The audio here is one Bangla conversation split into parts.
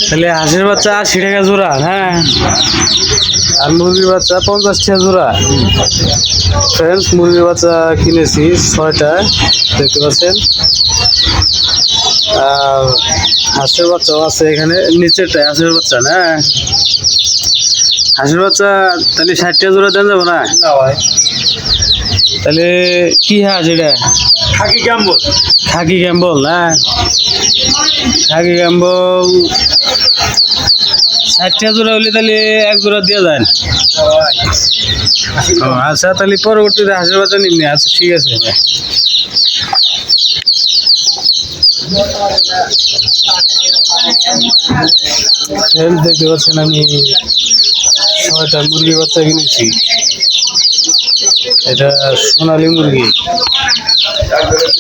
তাহলে হাঁসের বাচ্চা 80 টাকা জোড়া, হ্যাঁ, আর মুরগির বাচ্চা 50 টাকা জোড়া। ফ্রেন্ডস, মুরগির বাচ্চা কিনেছি 6টা, দেখতে পাচ্ছেন। আর হাঁসের বাচ্চাও আছে এখানে, নিচেরটাই হাঁসের বাচ্চা না। হাঁসের বাচ্চা তাহলে 60 টাকা জোড়া দেন যাবো না? তাহলে কি হাঁস এটা? খাকি ক্যাম্বল। খাকি ক্যাম্বল না? খাকি ক্যাম্বল 60 টাকা জোড়া হলে তাহলে এক জোড়া দিয়ে দেন। আচ্ছা, তাহলে পরবর্তীতে হাঁসের বাচ্চা নিন। আচ্ছা, ঠিক আছে। দেখতে পাচ্ছেন আমি 6টা মুরগির বাচ্চা কিনেছি। এটা সোনালী মুরগি।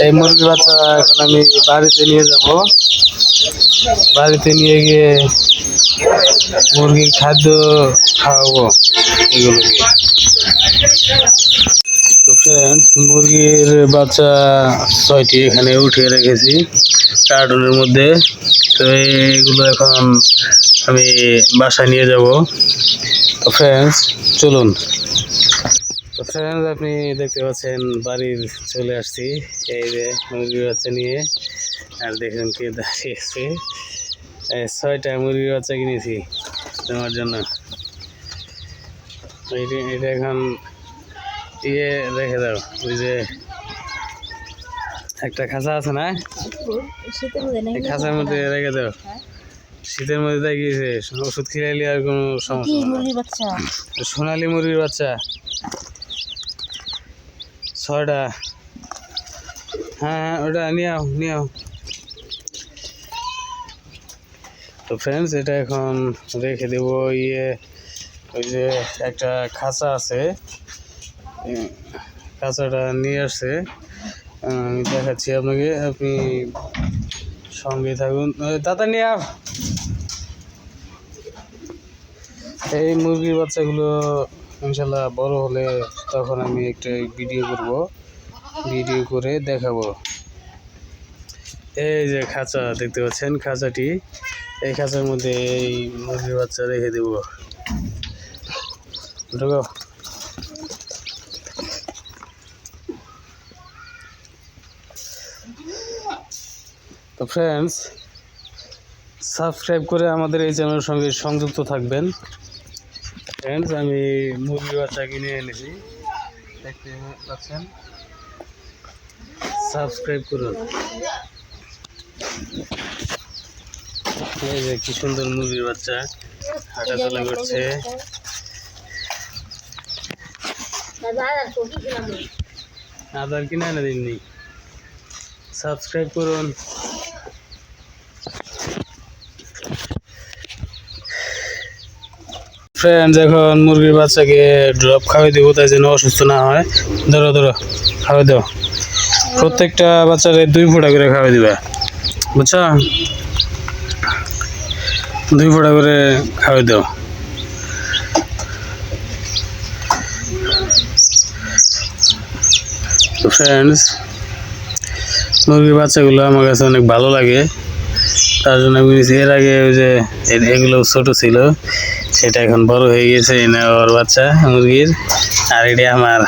এই মুরগির বাচ্চা এখন আমি বাড়িতে নিয়ে যাব। বাড়িতে নিয়ে গিয়ে মুরগির খাদ্য খাওয়াবো এগুলোকে। তো ফ্রেন্ডস, মুরগির বাচ্চা 6টি এখানে উঠিয়ে রেখেছি কার্টুনের মধ্যে। তো এইগুলো এখন আমি বাসায় নিয়ে যাব। তো ফ্রেন্ডস, চলুন। তো ফ্রেন্ডস, আপনি দেখতে পাচ্ছেন বাড়ির চলে আসছি এই যে মুরগির বাচ্চা নিয়ে। আর দেখুন কে দাঁড়িয়েছে। 6টা মুরগির বাচ্চা কিনেছি তোমার জন্য। এটা এখন রেখে দাও। ওই যে একটা খাঁচা আছে না, খাঁচার মধ্যে রেখে দাও। শীতের মধ্যে তাই গিয়েছে, ওষুধ খেলাইলে আর কোনো সমস্যা। সোনালী মুরগির বাচ্চা 6টা। হ্যাঁ, ওটা নিয়ে আও। তো ফ্রেন্ডস, এটা এখন রেখে দেবো। ওই যে একটা খাঁচা আছে, খাঁচাটা নিয়ে আসছে, আমি দেখাচ্ছি আপনাকে। আপনি সঙ্গে থাকুন। দাদা নিয়ে আও। এই মুরগির বাচ্চাগুলো ইনশাল্লাহ বড় হলে তখন আমি একটা ভিডিও করব, ভিডিও করে দেখাবো। এই যে খাঁচা দেখতে পাচ্ছেন, খাঁচাটি, এই খাঁচার মধ্যে এই মুরগির বাচ্চা রেখে দেব। ঢোকো। তো ফ্রেন্ডস, সাবস্ক্রাইব করে আমাদের এই চ্যানেলের সঙ্গে সংযুক্ত থাকবেন। ফ্রেন্ডস, আমি মুরগির বাচ্চা কিনে এনেছি, দেখতে পাচ্ছেন। সাবস্ক্রাইব করুন। এই যে কি সুন্দর মুরগির বাচ্চা হাঁটাচলা করছে। আদার কিনা না দিননি। সাবস্ক্রাইব করুন। ফ্রেন্ডস, এখন মুরগির বাচ্চাকে ড্রপ খাওয়াই দেবো, তাই যেন অসুস্থ না হয়। ধরো খাওয়াই দাও। প্রত্যেকটা বাচ্চাকে 2 ফোঁটা করে খাওয়াই দিবা, বুঝছো? 2 ফোঁটা করে খাওয়াই দাও। তো ফ্রেন্ডস, মুরগির বাচ্চাগুলো আমার কাছে অনেক ভালো লাগে, তার জন্য আমি এর আগে ওই যে এগুলো ছোট ছিল, সেটা এখন বড় হয়ে গেছে। না ওর বাচ্চা মুরগির, আর এটা আমার।